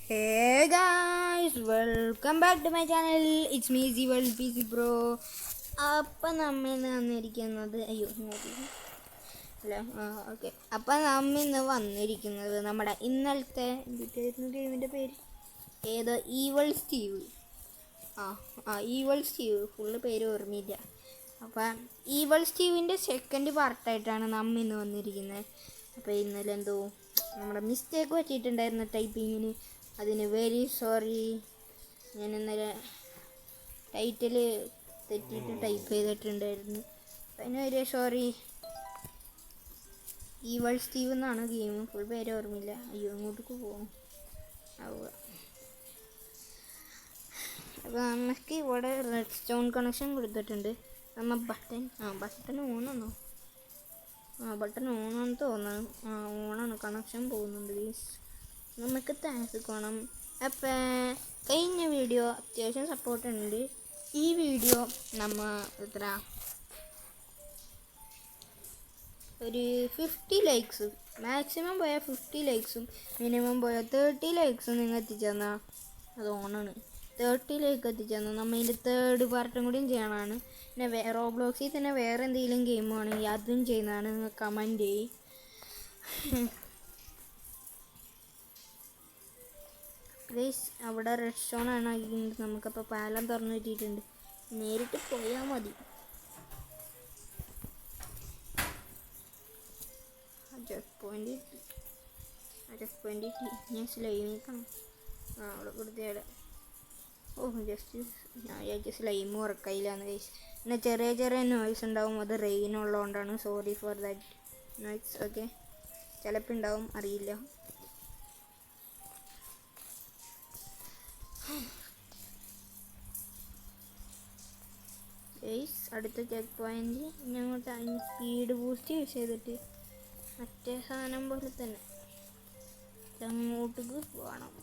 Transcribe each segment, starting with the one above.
Hey guys, welcome back to my channel. It's me World PC Pro. അപ്പം നമ്മൾ ഇന്ന് വന്നിരിക്കുന്നത് അപ്പം നമ്മൾ ഇന്ന് വന്നിരിക്കുന്നത് നമ്മുടെ ഇന്നലത്തെ ഗെയിമിൻ്റെ പേര് evil Steve. Evil Steve full പേര് ഓർമ്മയില്ല. അപ്പം ഈവൾ സ്റ്റീവിൻ്റെ സെക്കൻഡ് പാർട്ടായിട്ടാണ് നമ്മൾ ഇന്ന് വന്നിരിക്കുന്നത്. അപ്പോൾ ഇന്നലെ എന്തോ നമ്മുടെ മിസ്റ്റേക്ക് പറ്റിയിട്ടുണ്ടായിരുന്നു ടൈപ്പിങ്ങിന്. അതിന് വെരി സോറി. ഞാൻ ഇന്നലെ ടൈറ്റിൽ തെറ്റിയിട്ട് ടൈപ്പ് ചെയ്തിട്ടുണ്ടായിരുന്നു. അതിന് വെരി സോറി. ഈവൾ സ്റ്റീവ് എന്നാണ് ഗെയിം, ഫുൾ പേര് ഓർമ്മയില്ല. അങ്ങോട്ടേക്ക് പോകും. അപ്പോൾ നമുക്ക് ഇവിടെ റെഡ് സ്റ്റോൺ കണക്ഷൻ കൊടുത്തിട്ടുണ്ട്. നമ്മൾ ബട്ടൺ ഓണാണോ? ബട്ടൺ ഓണാണെന്ന് തോന്നുന്നു. ഓണാണ്. കണക്ഷൻ പോകുന്നുണ്ട് ഗൈസ്. നമുക്ക് താങ്ക്സ് വേണം. അപ്പം കഴിഞ്ഞ വീഡിയോ അത്യാവശ്യം സപ്പോർട്ടുണ്ട്. ഈ വീഡിയോ നമ്മൾ ഒരു 50 ലൈക്സ്, മാക്സിമം പോയാൽ 50 ലൈക്സും മിനിമം പോയാൽ 30 ലൈക്സും നിങ്ങൾ എത്തിച്ചെന്നാൽ അത് ഓണാണ്. 30 ലൈക്ക് എത്തിച്ചെന്നാൽ നമ്മൾ ഇതിൻ്റെ തേർഡ് പാർട്ടും കൂടിയും ചെയ്യണമാണ്. പിന്നെ റോബ്ലോക്സിൽ തന്നെ വേറെ എന്തെങ്കിലും ഗെയിം ആണെങ്കിൽ അതും ചെയ്യുന്നതാണ്. നിങ്ങൾ കമൻറ്റ് ചെയ്യും. ഗൈസ് അവിടെ റെഡ് സ്റ്റോൺ ആണ് ആക്കിയിട്ടുണ്ട്. നമുക്കപ്പോൾ പാലം തുറന്നു കിട്ടിയിട്ടുണ്ട്. നേരിട്ട് പോയാൽ മതി. ചെക്ക് പോയിന്റ് ഞാൻ സ്ലൈം നിൽക്കണം. അവിടെ കൊടുത്തേടെ. ഞാൻ സ്ലൈം ഉറക്കയില്ലാന്ന് ഗൈസ്. പിന്നെ ചെറിയ ചെറിയ നോയ്സ് ഉണ്ടാവും. അത് റെയിൻ ഉള്ളതുകൊണ്ടാണ്. Sorry for that noise. Okay, ചിലപ്പോൾ ഉണ്ടാവും, അറിയില്ല. ഗൈസ് അടുത്ത ചെക്ക് പോയിന്റ് ഞങ്ങോട്ട് സ്പീഡ് ബൂസ്റ്റ് യൂസ് ചെയ്തിട്ട് മറ്റേ സാധനം പോലെ തന്നെ അങ്ങോട്ടേക്ക് പോകണം.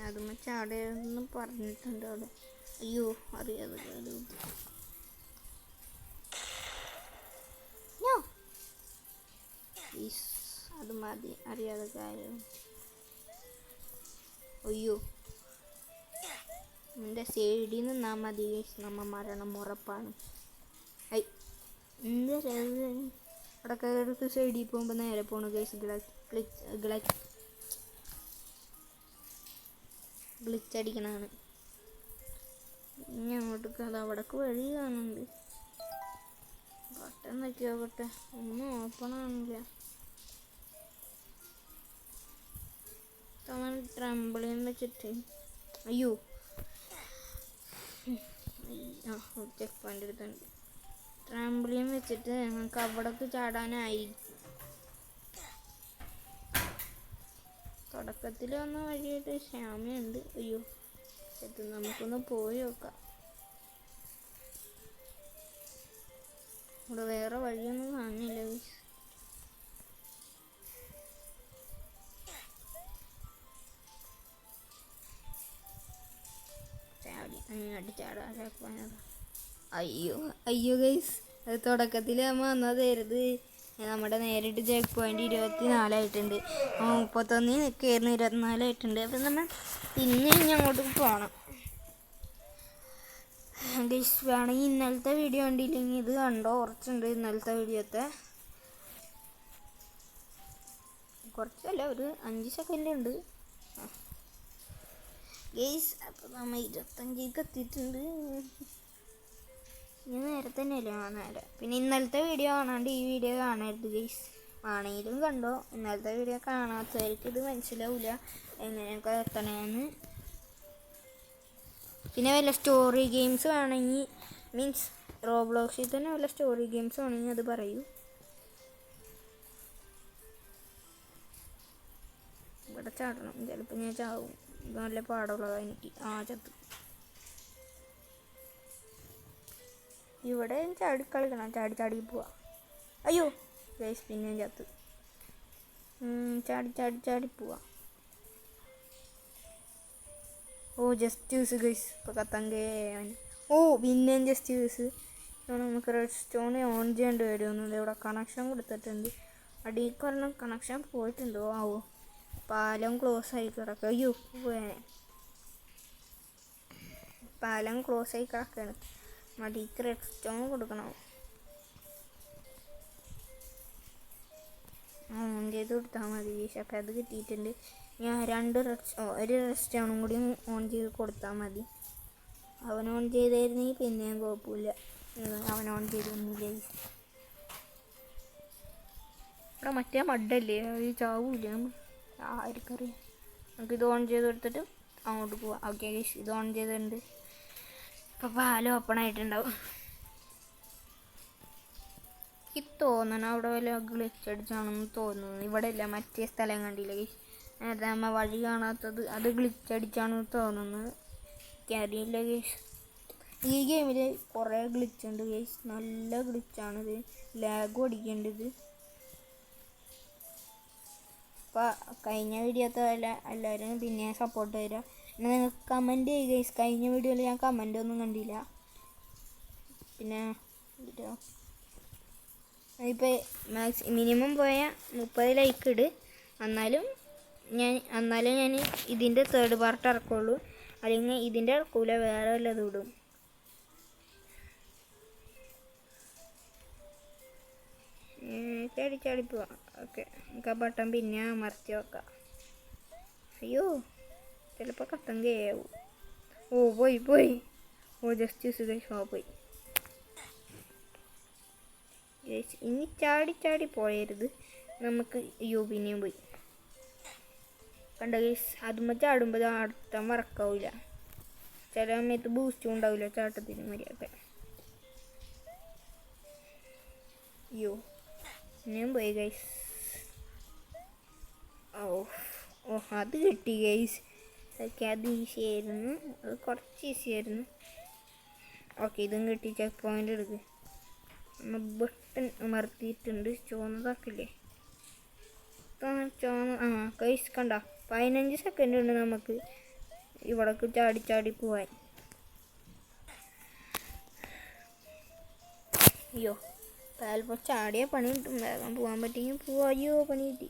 അതും ചാടയെന്ന് പറഞ്ഞിട്ടുണ്ട് അവിടെ. അറിയാതെ അത് മതി, അറിയാതെ കാര്യം. എൻ്റെ സൈഡിൽ നിന്നാൽ മതി. നമ്മ മരണം ഉറപ്പാണ്. അവിടെ കയറി സൈഡിൽ പോകുമ്പോൾ നേരെ പോണു ഗൈസ്. ഗ്ലിച്ച് അടിക്കണതാണ്. ഇനി അങ്ങോട്ടേക്ക് അത് അവിടേക്ക് വഴി കാണുന്നുണ്ട്. ബട്ടൺ നോക്കിയോട്ടെ, ഒന്നും ഓപ്പൺ ആണില്ല. ട്രംബിളിയും വെച്ചിട്ട് ചെക്ക് പോയിന്റ് എടുത്തുണ്ട്. ട്രംബിളിയും വെച്ചിട്ട് ഞങ്ങൾക്ക് അവിടേക്ക് ചാടാനായി. തുടക്കത്തിൽ വന്ന വഴിയായിട്ട് ശ്യാമയുണ്ട്. നമുക്കൊന്ന് പോയി നോക്കാം. ഇവിടെ വേറെ വഴിയൊന്നും കാണില്ല. അങ്ങോട്ട് ചാടാൻ അയ്യോ ഗൈസ്, അത് തുടക്കത്തിൽ നമ്മൾ വന്നതായിരുന്നു. നമ്മുടെ നേരിട്ട് ചെക്ക് പോയിന്റ് 24 ആയിട്ടുണ്ട്. 31 കയറുന്ന 24 ആയിട്ടുണ്ട്. അപ്പം നമ്മൾ പിന്നെ ഇനി അങ്ങോട്ട് പോകണം ഗൈസ്. വേണമെങ്കിൽ ഇന്നലത്തെ വീഡിയോ കണ്ടില്ലെങ്കിൽ ഇത് കണ്ടോ, കുറച്ചുണ്ട് ഇന്നലത്തെ വീഡിയോത്തെ. കുറച്ചല്ല, ഒരു 5 സെക്കൻഡ് ഉണ്ട് ഗൈസ്. അപ്പോൾ നമ്മൾ 25 എത്തിയിട്ടുണ്ട്. ഇനി നേരെ തന്നെയല്ലേ? നേരെ. പിന്നെ ഇന്നലത്തെ വീഡിയോ കാണാണ്ട് ഈ വീഡിയോ കാണരുത് ഗൈസ്. ആണെങ്കിലും കണ്ടോ. ഇന്നലത്തെ വീഡിയോ കാണാത്തവർക്ക് ഇത് മനസ്സിലാവില്ല എങ്ങനെയൊക്കെ എത്തണമെന്ന്. പിന്നെ വല്ല സ്റ്റോറി ഗെയിംസ് വേണമെങ്കിൽ, മീൻസ് റോബ്ലോക്സിൽ തന്നെ വല്ല സ്റ്റോറി ഗെയിംസ് വേണമെങ്കിൽ അത് പറയൂ. ഇവിടെ ചാടണം. ചിലപ്പോൾ ഞാൻ ചാവും. ഇത് നല്ല പാടുള്ളതാണ് എനിക്ക്. ചത്തു. ഇവിടെ ചാടി കളിക്കണം. ചാടി പോവാ. ഗൈസ് പിന്നെ ചത്തു. ചാടി പോവാ. Just use guys. ഇപ്പോൾ കത്താങ്കേ പിന്നെയും ജസ്റ്റ് യൂസ്. നമുക്ക് റെഡ് സ്റ്റോൺ ഓൺ ചെയ്യേണ്ടി വരുമെന്നുണ്ട്. ഇവിടെ കണക്ഷൻ കൊടുത്തിട്ടുണ്ട്. അടിയിൽ കണക്ഷൻ പോയിട്ടുണ്ടോ ആവോ? പാലം ക്ലോസ് ആയി കിടക്കുക. അയ്യോ, പാലം ക്ലോസ് ആയി കിടക്കുകയാണ്. അടിക്ക് റെഡ് സ്റ്റോൺ കൊടുക്കണം. ഓൺ ചെയ്ത് കൊടുത്താൽ മതി. പക്ഷേ അത് കിട്ടിയിട്ടുണ്ട്. ഞാൻ ഒരു റെഡ് സ്റ്റോണും കൂടി ഓൺ ചെയ്ത് കൊടുത്താൽ മതി. അവൻ ഓൺ ചെയ്തായിരുന്നെങ്കിൽ പിന്നെയും കുഴപ്പമില്ല. അവൻ ഓൺ ചെയ്തൊന്നുമില്ല. ഇവിടെ മറ്റേ മഡല്ലേ, അത് ചാവൂല. ആർക്കറിയാം. നമുക്കിത് ഓൺ ചെയ്ത് കൊടുത്തിട്ട് അങ്ങോട്ട് പോവാം. ഓക്കെ ഗൈസ്, ഇത് ഓൺ ചെയ്തിട്ടുണ്ട്. ഇപ്പോൾ പാലം ഓപ്പൺ ആയിട്ടുണ്ടാവും. എനിക്ക് തോന്നണം അവിടെ വല്ല ഗ്ലിച്ചടിച്ചാണെന്ന് തോന്നുന്നു. ഇവിടെ ഇല്ല, മറ്റേ സ്ഥലം കണ്ടില്ല ഗൈസ്. നേരത്തെ നമ്മൾ വഴി കാണാത്തത് അത് ഗ്ലിച്ചടിച്ചാണെന്ന് തോന്നുന്നത്. എനിക്കറിയില്ല ഗൈസ്. ഈ ഗെയിമിൽ കുറേ ഗ്ലിച്ചുണ്ട് ഗൈസ്. നല്ല ഗ്ലിച്ചാണിത്. ലാഗും അടിക്കേണ്ടത്. അപ്പോൾ കഴിഞ്ഞ വീഡിയോത്തെ എല്ലാവരും പിന്നെ സപ്പോർട്ട് തരിക. പിന്നെ നിങ്ങൾക്ക് കമൻറ്റ് ചെയ്യുക ഗൈസ്. കഴിഞ്ഞ വീഡിയോയിൽ ഞാൻ കമൻ്റ് ഒന്നും കണ്ടില്ല. പിന്നെ ഇപ്പോൾ മിനിമം പോയാൽ 30 ലൈക്ക് ഇട്. എന്നാലും ഞാൻ ഇതിൻ്റെ തേർഡ് പാർട്ട് ഇറക്കുള്ളൂ. അല്ലെങ്കിൽ ഇതിൻ്റെ ഇറക്കൂല, വേറെ വല്ലതും ഇടും. ചാടി പോവാം. ഓക്കെ, നമുക്ക് ആ ബട്ടൺ പിന്നെ അമർത്തി വെക്കാം. അയ്യോ, ചിലപ്പോൾ കത്തം കേവും. പോയി. ജസ്റ്റ് പോയി. ഇനി ചാടി പോയരുത് നമുക്ക്. അയ്യോ, പിന്നെയും പോയി. കണ്ട ഗൈസ്, അതുമ്പോൾ ചാടുമ്പോൾ അടുത്ത മറക്കാവില്ല. ചില സമയത്ത് ബൂസ്റ്റും ഉണ്ടാവില്ല ചാട്ടത്തിന് മര്യാദ. അയ്യോ, പിന്നെയും പോയി ഗൈസ്. അത് കിട്ടി ഗൈസ്. അത് ഈസിയായിരുന്നു. അത് കുറച്ച് ഈസിയായിരുന്നു. ഓക്കെ, ഇതും കിട്ടി. ചെക്ക് പോയിൻ്റ് എടുക്കുക. നമ്മൾ ബട്ടൺ അമർത്തിയിട്ടുണ്ട്. ചുവന്നതാക്കില്ലേ? ഗൈസ് കണ്ട, 15 സെക്കൻഡ് ഉണ്ട് നമുക്ക് ഇവിടേക്ക് ചാടി പോവാൻ. അയ്യോ, ചിലപ്പോൾ ചാടിയ പണി കിട്ടും. വേഗം പോകാൻ പറ്റിയെങ്കിൽ പോവാ. അയ്യോ, പണി കിട്ടി.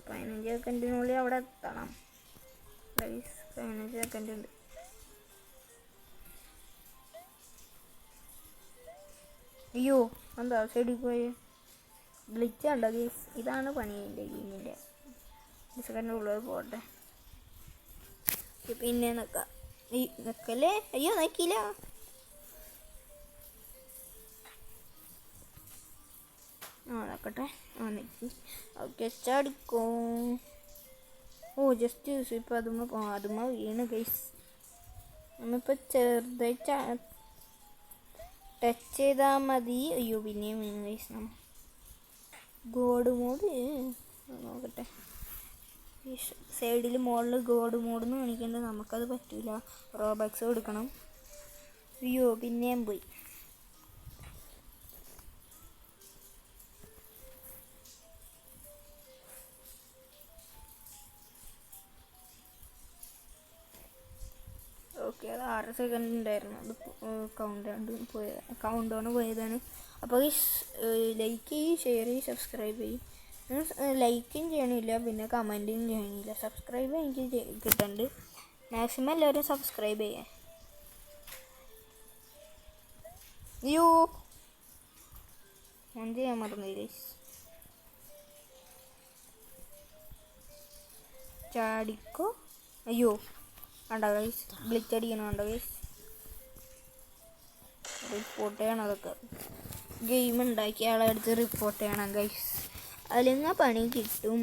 15 സെക്കൻഡിനുള്ളിൽ അവിടെ എത്തണം. 15 സെക്കൻഡ് ഉണ്ട്. അയ്യോ, എന്താ സൈഡിൽ പോയി ഗ്ലിച്ച് കണ്ടോ ഗൈസ്? ഇതാണ് പണി എൻ്റെ ഗെയിമിൻ്റെ. സെക്കൻഡിൻ്റെ ഉള്ളിൽ പോട്ടെ. പിന്നെ നിൽക്കല്ലേ. അയ്യോ, നിൽക്കില്ല. നോക്കട്ടെ. നിൽക്കി. ഓക്കെ, ചാടിക്കോ. ജസ്റ്റ് ഇപ്പോൾ അതുമ്മ വീണ് ഗൈസ്. നമ്മളിപ്പോൾ ചെറുതായി ടച്ച് ചെയ്താൽ മതി. അയ്യോ, പിന്നെയും വീണ് ഗൈസ്. ഗോഡ് മോഡ് നോക്കട്ടെ. സൈഡിൽ മുകളിൽ ഗോഡ് മോഡ് എന്ന് കാണിക്കേണ്ടത്. നമുക്കത് പറ്റില്ല. റോബക്സ് കൊടുക്കണം. അയ്യോ, പിന്നെയും പോയി. ഓക്കെ, അത് 6 സെക്കൻഡ് ഉണ്ടായിരുന്നു. അത് കൗണ്ട് ഡൗൺ പോയതാണ്. അപ്പോൾ ലൈക്ക് ചെയ്യും, ഷെയർ ചെയ്യും, സബ്സ്ക്രൈബ് ചെയ്യും. ലൈക്കും ചെയ്യണില്ല, പിന്നെ കമൻറ്റും ചെയ്യണില്ല. സബ്സ്ക്രൈബ് എനിക്ക് കിട്ടുന്നുണ്ട്. മാക്സിമം എല്ലാവരും സബ്സ്ക്രൈബ് ചെയ്യാൻ. അയ്യോ, ഓൺ ചെയ്യാൻ മറന്നു ഗൈസ്. ചാടിക്കോ. അയ്യോ, കണ്ടോ ഗൈസ്, ഗ്ലിച്ച് അടിക്കണം. കണ്ടോ ഗൈസ്, റിപ്പോർട്ട് ചെയ്യണം. അതൊക്കെ ഗെയിം ഉണ്ടാക്കിയ ആളെ അടുത്ത് റിപ്പോർട്ട് ചെയ്യണം ഗൈസ്. അല്ലെങ്കിൽ പണി കിട്ടും.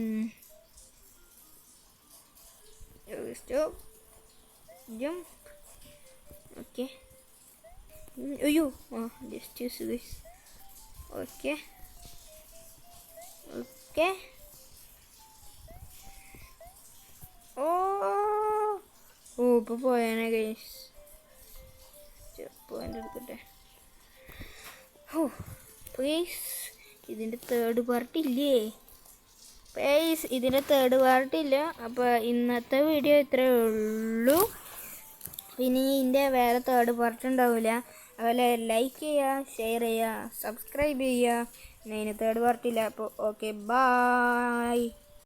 ഓക്കെ, അയ്യോ, ജസ്റ്റ് ഗൈസ്. ഓക്കെ, ഇപ്പോൾ പോയാനെ ഗൈസ്. പോയിന്റ് എടുക്കട്ടെ. ഗൈസ്, ഇതിൻ്റെ തേർഡ് പാർട്ട് ഇല്ലേ? ഗൈസ്, ഇതിൻ്റെ തേർഡ് പാർട്ട് ഇല്ല. അപ്പോൾ ഇന്നത്തെ വീഡിയോ ഇത്രയേ ഉള്ളൂ. പിന്നെ ഇതിൻ്റെ വേറെ തേർഡ് പാർട്ട് ഉണ്ടാവില്ല. അതുപോലെ ലൈക്ക് ചെയ്യുക, ഷെയർ ചെയ്യുക, സബ്സ്ക്രൈബ് ചെയ്യുക. പിന്നെ അതിന് തേർഡ് പാർട്ടില്ല. അപ്പോൾ ഓക്കെ, ബായ്.